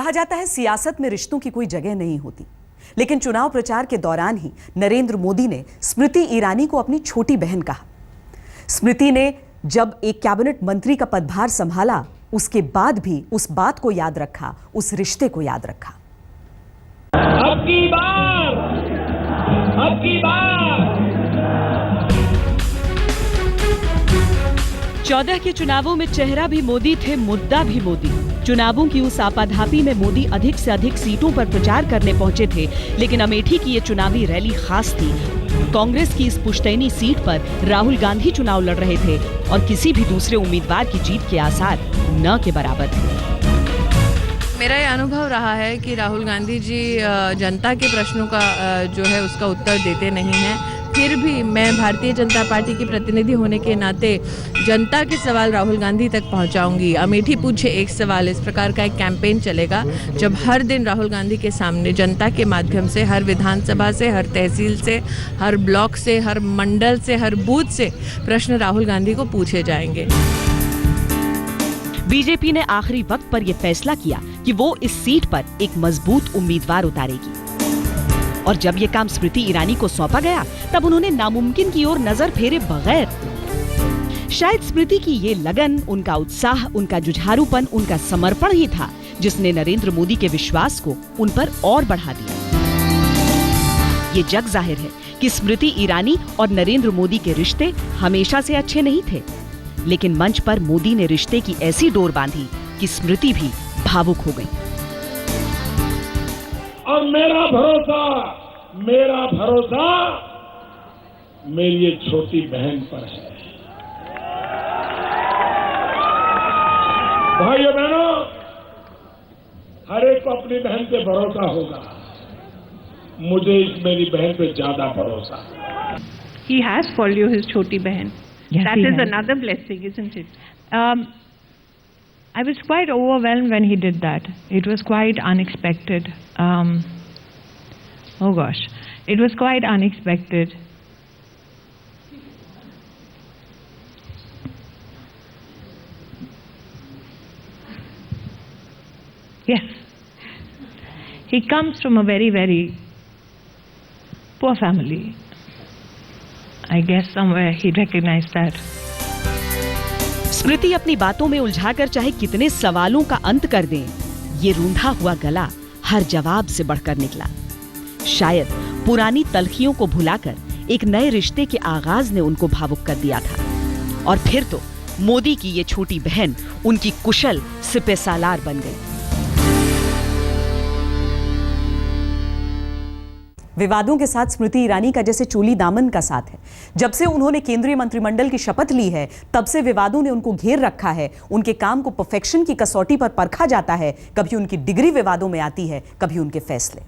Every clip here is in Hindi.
कहा जाता है सियासत में रिश्तों की कोई जगह नहीं होती, लेकिन चुनाव प्रचार के दौरान ही नरेंद्र मोदी ने स्मृति ईरानी को अपनी छोटी बहन कहा। स्मृति ने जब एक कैबिनेट मंत्री का पदभार संभाला, उसके बाद भी उस बात को याद रखा, उस रिश्ते को याद रखा। अब की बार 14 के चुनावों में चेहरा भी मोदी थे, मुद्दा भी मोदी। चुनावों की उस आपाधापी में मोदी अधिक से अधिक सीटों पर प्रचार करने पहुंचे थे, लेकिन अमेठी की ये चुनावी रैली खास थी। कांग्रेस की इस पुश्तैनी सीट पर राहुल गांधी चुनाव लड़ रहे थे और किसी भी दूसरे उम्मीदवार की जीत के आसार न के बराबर थे। मेरा ये अनुभव रहा है कि राहुल गांधी जी जनता के प्रश्नों का जो है उसका उत्तर देते नहीं हैं। फिर भी मैं भारतीय जनता पार्टी की प्रतिनिधि होने के नाते जनता के सवाल राहुल गांधी तक पहुंचाऊंगी। अमेठी पूछे एक सवाल, इस प्रकार का एक कैंपेन चलेगा जब हर दिन राहुल गांधी के सामने जनता के माध्यम से, हर विधानसभा से, हर तहसील से, हर ब्लॉक से, हर मंडल से, हर बूथ से प्रश्न राहुल गांधी को पूछे जाएंगे। बीजेपी ने आखिरी वक्त पर यह फैसला किया कि वो इस सीट पर एक मजबूत उम्मीदवार उतारेगी और जब ये काम स्मृति ईरानी को सौंपा गया तब उन्होंने नामुमकिन की ओर नजर फेरे बगैर, शायद स्मृति की ये लगन, उनका उत्साह, उनका जुझारूपन, उनका समर्पण ही था जिसने नरेंद्र मोदी के विश्वास को उन पर और बढ़ा दिया। ये जग जाहिर है कि स्मृति ईरानी और नरेंद्र मोदी के रिश्ते हमेशा से अच्छे नहीं थे, लेकिन मंच पर मोदी ने रिश्ते की ऐसी डोर बांधी कि स्मृति भी भावुक हो गई। और मेरा भरोसा मेरी ये छोटी बहन पर है। भाइयों बहनों, हर एक को अपनी बहन पे भरोसा होगा, मुझे इस मेरी बहन पे ज्यादा भरोसा है। He has called you his choti behan. Yes, that is another blessing, isn't it? I was quite overwhelmed when he did that. It was quite unexpected. Oh gosh, it was quite unexpected. Yes. He comes from a very, very poor family. I guess somewhere he recognized that. स्मृति अपनी बातों में उलझाकर चाहे कितने सवालों का अंत कर दें, ये रूंधा हुआ गला हर जवाब से बढ़कर निकला। शायद पुरानी तलखियों को भुलाकर एक नए रिश्ते के आगाज ने उनको भावुक कर दिया था। और फिर तो मोदी की ये छोटी बहन उनकी कुशल सिपह सालार बन गई। विवादों के साथ स्मृति ईरानी का जैसे चोली दामन का साथ है। जब से उन्होंने केंद्रीय मंत्रिमंडल की शपथ ली है, तब से विवादों ने उनको घेर रखा है। उनके काम को परफेक्शन की कसौटी पर परखा जाता है। कभी उनकी डिग्री विवादों में आती है, कभी उनके फैसले।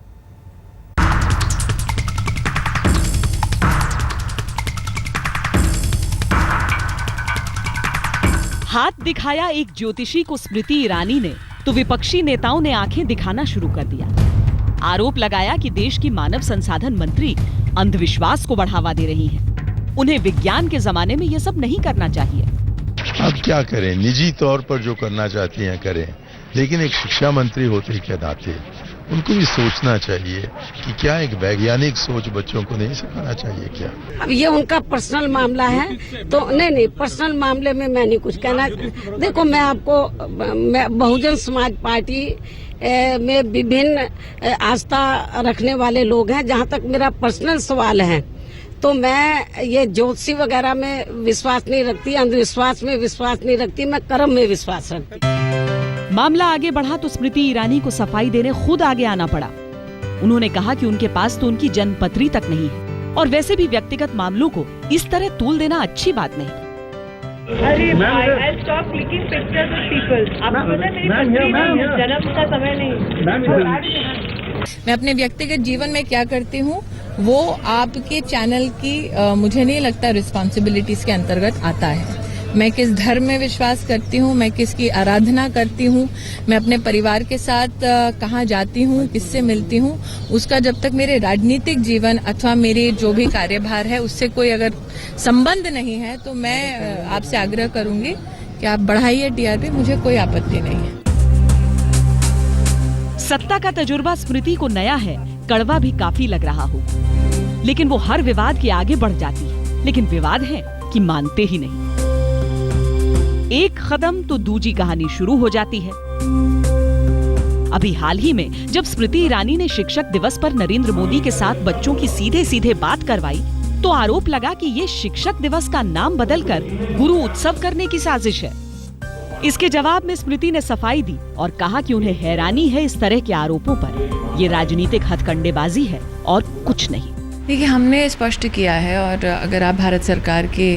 हाथ दिखाया एक ज्योतिषी को स्मृति ईरानी ने, तो विपक्षी नेताओं ने आंखें दिखाना शुरू कर दिया। आरोप लगाया कि देश की मानव संसाधन मंत्री अंधविश्वास को बढ़ावा दे रही हैं। उन्हें विज्ञान के जमाने में ये सब नहीं करना चाहिए। अब क्या करें, निजी तौर पर जो करना चाहती हैं करें, लेकिन एक शिक्षा मंत्री होते के नाते उनको भी सोचना चाहिए कि क्या एक वैज्ञानिक सोच बच्चों को नहीं सिखाना चाहिए क्या? अब ये उनका पर्सनल मामला है, तो नहीं, पर्सनल मामले में मैं नहीं कुछ कहना। देखो, मैं बहुजन समाज पार्टी में विभिन्न आस्था रखने वाले लोग हैं। जहाँ तक मेरा पर्सनल सवाल है, तो मैं ये ज्योतिषी वगैरह में विश्वास नहीं रखती, अंधविश्वास में विश्वास नहीं रखती, मैं कर्म में विश्वास रखती। मामला आगे बढ़ा तो स्मृति ईरानी को सफाई देने खुद आगे आना पड़ा। उन्होंने कहा कि उनके पास तो उनकी जन्मपत्री तक नहीं है और वैसे भी व्यक्तिगत मामलों को इस तरह तूल देना अच्छी बात नहीं। अरे भाई, I'll stop clicking pictures of people. आपको पता है मेरी पत्नी ना जन्म का समय नहीं। मैं अपने व्यक्तिगत जीवन में क्या करती हूँ वो आपके चैनल की मुझे नहीं लगता रिस्पॉन्सिबिलिटीज के अंतर्गत आता है। मैं किस धर्म में विश्वास करती हूँ, मैं किसकी आराधना करती हूँ, मैं अपने परिवार के साथ कहाँ जाती हूँ, किससे मिलती हूँ, उसका जब तक मेरे राजनीतिक जीवन अथवा मेरे जो भी कार्यभार है उससे कोई अगर संबंध नहीं है, तो मैं आपसे आग्रह करूंगी कि आप बढ़ाइए टीआरपी, मुझे कोई आपत्ति नहीं है। सत्ता का तजुर्बा स्मृति को नया है, कड़वा भी काफी लग रहा हो, लेकिन वो हर विवाद के आगे बढ़ जाती है। लेकिन विवाद है कि मानते ही नहीं। एक कदम तो दूजी कहानी शुरू हो जाती है। अभी हाल ही में जब स्मृति ईरानी ने शिक्षक दिवस पर नरेंद्र मोदी के साथ बच्चों की सीधे सीधे बात करवाई, तो आरोप लगा कि ये शिक्षक दिवस का नाम बदलकर गुरु उत्सव करने की साजिश है। इसके जवाब में स्मृति ने सफाई दी और कहा कि उन्हें हैरानी है इस तरह के आरोपों पर। ये राजनीतिक हथकंडेबाजी है और कुछ नहीं। देखिए, हमने स्पष्ट किया है, और अगर आप भारत सरकार के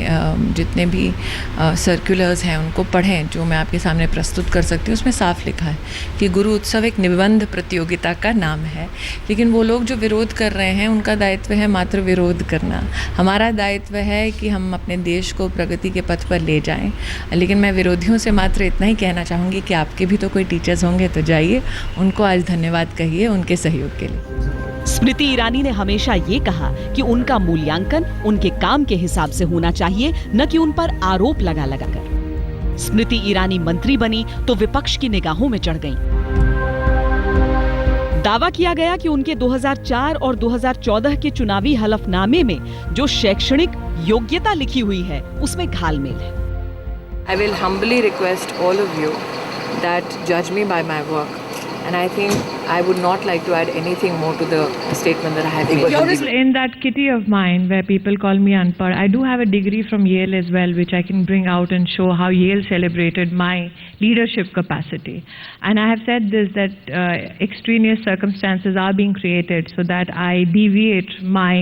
जितने भी सर्कुलर्स हैं उनको पढ़ें जो मैं आपके सामने प्रस्तुत कर सकती हूँ, उसमें साफ लिखा है कि गुरु उत्सव एक निबंध प्रतियोगिता का नाम है। लेकिन वो लोग जो विरोध कर रहे हैं उनका दायित्व है मात्र विरोध करना। हमारा दायित्व है कि हम अपने देश को प्रगति के पथ पर ले जाएं। लेकिन मैं विरोधियों से मात्र इतना ही कहना चाहूँगी कि आपके भी तो कोई टीचर्स होंगे, तो जाइए उनको आज धन्यवाद कहिए उनके सहयोग के लिए। स्मृति ईरानी ने हमेशा ये कहा कि उनका मूल्यांकन उनके काम के हिसाब से होना चाहिए, न कि उन पर आरोप लगा कर। स्मृति ईरानी मंत्री बनी तो विपक्ष की निगाहों में चढ़ गईं। दावा किया गया कि उनके 2004 और 2014 के चुनावी हलफनामे में जो शैक्षणिक योग्यता लिखी हुई है उसमें घालमेल है। I will humbly request all of you that judge me by my work. And I think I would not like to add anything more to the statement that I have made. In that kitty of mine where people call me unpad, I do have a degree from Yale as well, which I can bring out and show how Yale celebrated my leadership capacity. And I have said this, that extraneous circumstances are being created so that I deviate my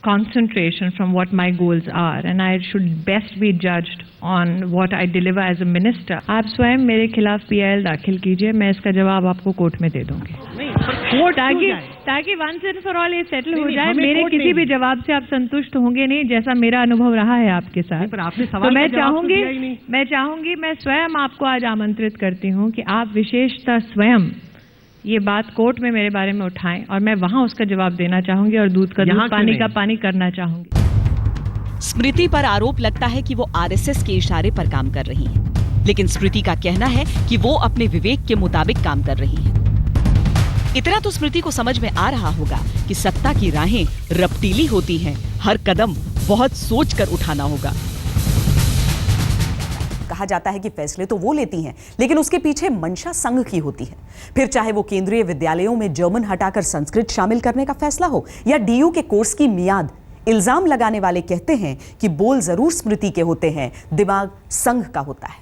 concentration from what my goals are, and I should best be judged on what I deliver as a minister. आप स्वयं मेरे खिलाफ PIL दाखिल कीजिए, मैं इसका जवाब आपको कोर्ट में दे दूंगी। ताकि वंस एंड फॉर ऑल ये सेटल हो जाए। मेरे किसी भी जवाब से आप संतुष्ट होंगे नहीं, जैसा मेरा अनुभव रहा है आपके साथ। तो मैं चाहूंगी मैं स्वयं आपको आज आमंत्रित करती हूँ कि आप विशेषतः स्वयं ये बात कोर्ट में मेरे बारे में उठाएं और मैं वहां उसका जवाब देना चाहूंगी और दूध का दूध, पानी का पानी करना चाहूंगी। स्मृति पर आरोप लगता है कि वो RSS के इशारे पर काम कर रही हैं, लेकिन स्मृति का कहना है कि वो अपने विवेक के मुताबिक काम कर रही हैं। इतना तो स्मृति को समझ में आ रहा होगा कि सत्ता की राहें रपटीली होती हैं, हर कदम बहुत सोच कर उठाना होगा। कहा जाता है कि फैसले तो वो लेती हैं, लेकिन उसके पीछे मंशा संघ की होती है। फिर चाहे वो केंद्रीय विद्यालयों में जर्मन हटाकर संस्कृत शामिल करने का फैसला हो या DU के कोर्स की मियाद। इल्जाम लगाने वाले कहते हैं कि बोल जरूर स्मृति के होते हैं, दिमाग संघ का होता है।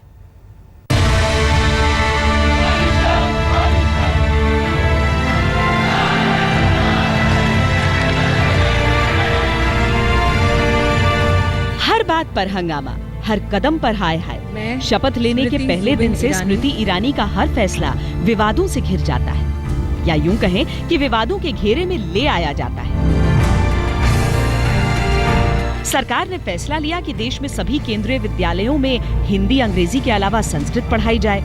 हर बात पर हंगामा, हर कदम पर हाय हाय। शपथ लेने के पहले दिन से स्मृति ईरानी का हर फैसला विवादों से घिर जाता है, या यूं कहें कि विवादों के घेरे में ले आया जाता है। सरकार ने फैसला लिया कि देश में सभी केंद्रीय विद्यालयों में हिंदी अंग्रेजी के अलावा संस्कृत पढ़ाई जाए।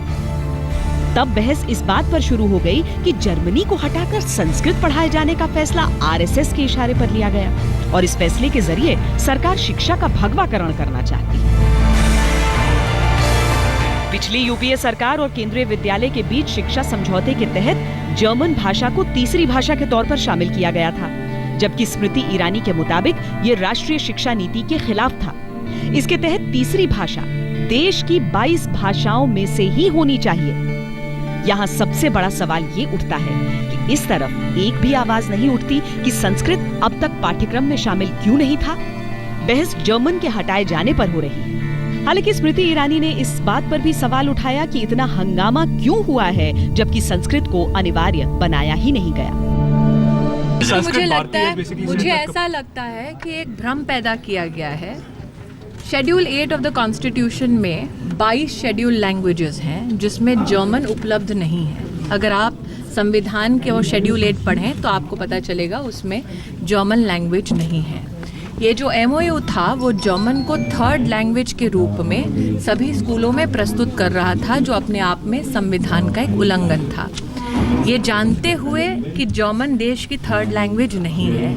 तब बहस इस बात पर शुरू हो गई कि जर्मनी को हटाकर संस्कृत पढ़ाए जाने का फैसला RSS के इशारे पर लिया गया और इस फैसले के जरिए सरकार शिक्षा का भगवाकरण करना चाहती है। पिछली UPA सरकार और केंद्रीय विद्यालय के बीच शिक्षा समझौते के तहत जर्मन भाषा को तीसरी भाषा के तौर पर शामिल किया गया था, जबकि स्मृति ईरानी के मुताबिक ये राष्ट्रीय शिक्षा नीति के खिलाफ था। इसके तहत तीसरी भाषा देश की 22 भाषाओं में से ही होनी चाहिए। यहाँ सबसे बड़ा सवाल ये उठता है कि इस तरफ एक भी आवाज नहीं उठती कि संस्कृत अब तक पाठ्यक्रम में शामिल क्यों नहीं था। बहस जर्मन के हटाए जाने पर हो रही है। हालांकि स्मृति ईरानी ने इस बात पर भी सवाल उठाया कि इतना हंगामा क्यों हुआ है जबकि संस्कृत को अनिवार्य बनाया ही नहीं गया। मुझे ऐसा लगता है कि एक भ्रम पैदा किया गया है। शेड्यूल 8 ऑफ द कॉन्स्टिट्यूशन में 22 शेड्यूल लैंग्वेजेस हैं जिसमें जर्मन उपलब्ध नहीं है। अगर आप संविधान के और शेड्यूल 8 पढ़ें तो आपको पता चलेगा उसमें जर्मन लैंग्वेज नहीं है। ये जो MOU था वो जर्मन को थर्ड लैंग्वेज के रूप में सभी स्कूलों में प्रस्तुत कर रहा था, जो अपने आप में संविधान का एक उल्लंघन था। ये जानते हुए कि जर्मन देश की थर्ड लैंग्वेज नहीं है,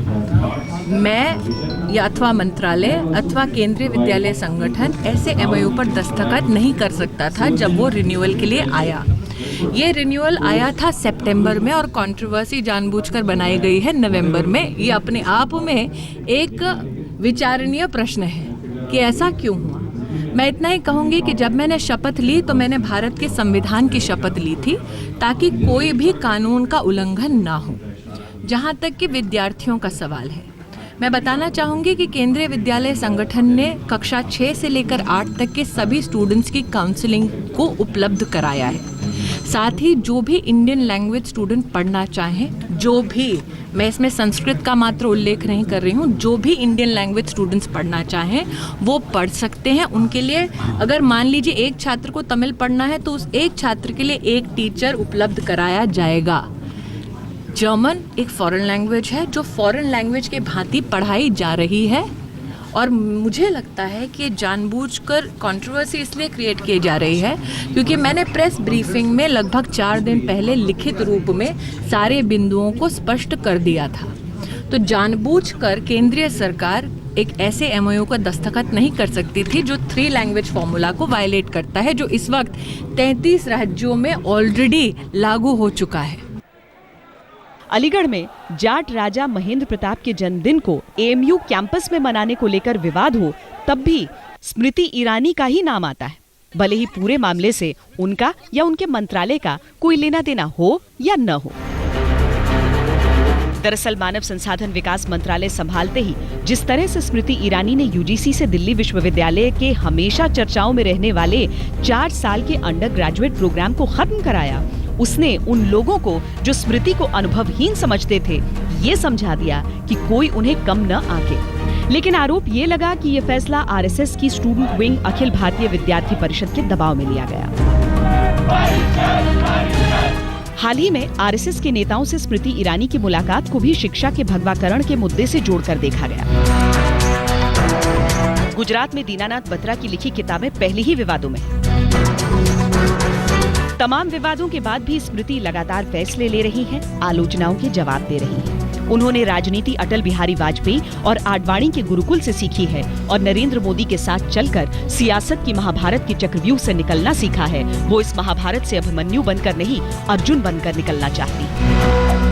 मैं या अथवा मंत्रालय अथवा केंद्रीय विद्यालय संगठन ऐसे MOU पर दस्तखत नहीं कर सकता था जब वो रिन्यूअल के लिए आया। ये रिन्यूअल आया था सितंबर में और कंट्रोवर्सी जानबूझकर बनाई गई है नवंबर में। ये अपने आप में एक विचारणीय प्रश्न है कि ऐसा क्यों हुआ। मैं इतना ही कहूँगी कि जब मैंने शपथ ली तो मैंने भारत के संविधान की शपथ ली थी ताकि कोई भी कानून का उल्लंघन ना हो। जहाँ तक कि विद्यार्थियों का सवाल है, मैं बताना चाहूँगी कि केंद्रीय विद्यालय संगठन ने कक्षा 6 से लेकर 8 तक के सभी स्टूडेंट्स की काउंसलिंग को उपलब्ध कराया है। साथ ही जो भी इंडियन लैंग्वेज स्टूडेंट पढ़ना चाहें, जो भी, मैं इसमें संस्कृत का मात्र उल्लेख नहीं कर रही हूँ, जो भी इंडियन लैंग्वेज स्टूडेंट्स पढ़ना चाहें वो पढ़ सकते हैं। उनके लिए अगर मान लीजिए एक छात्र को तमिल पढ़ना है तो उस एक छात्र के लिए एक टीचर उपलब्ध कराया जाएगा। जर्मन एक फॉरेन लैंग्वेज है जो फॉरेन लैंग्वेज के भांति पढ़ाई जा रही है और मुझे लगता है कि जानबूझकर कंट्रोवर्सी इसलिए क्रिएट की जा रही है क्योंकि मैंने प्रेस ब्रीफिंग में लगभग 4 दिन पहले लिखित रूप में सारे बिंदुओं को स्पष्ट कर दिया था। तो जानबूझकर केंद्रीय सरकार एक ऐसे एमओयू का दस्तखत नहीं कर सकती थी जो 3 लैंग्वेज फॉर्मूला को वायलेट करता है, जो इस वक्त 33 राज्यों में ऑलरेडी लागू हो चुका है। अलीगढ़ में जाट राजा महेंद्र प्रताप के जन्मदिन को एएमयू कैंपस में मनाने को लेकर विवाद हो, तब भी स्मृति ईरानी का ही नाम आता है, भले ही पूरे मामले से उनका या उनके मंत्रालय का कोई लेना देना हो या न हो। दरअसल मानव संसाधन विकास मंत्रालय संभालते ही जिस तरह से स्मृति ईरानी ने यूजीसी से दिल्ली विश्वविद्यालय के हमेशा चर्चाओं में रहने वाले 4 साल के अंडर ग्रेजुएट प्रोग्राम को खत्म कराया, उसने उन लोगों को जो स्मृति को अनुभवहीन समझते थे ये समझा दिया कि कोई उन्हें कम न आके। लेकिन आरोप ये लगा कि ये फैसला आरएसएस की स्टूडेंट विंग अखिल भारतीय विद्यार्थी परिषद के दबाव में लिया गया। हाल ही में आरएसएस के नेताओं से स्मृति ईरानी की मुलाकात को भी शिक्षा के भगवाकरण के मुद्दे से जोड़कर देखा गया। गुजरात में दीनानाथ बत्रा की लिखी किताबें पहले ही विवादों में। तमाम विवादों के बाद भी स्मृति लगातार फैसले ले रही हैं, आलोचनाओं के जवाब दे रही हैं। उन्होंने राजनीति अटल बिहारी वाजपेयी और आडवाणी के गुरुकुल से सीखी है और नरेंद्र मोदी के साथ चलकर सियासत की महाभारत के चक्रव्यूह से निकलना सीखा है। वो इस महाभारत से अभिमन्यु बनकर नहीं, अर्जुन बनकर निकलना चाहती।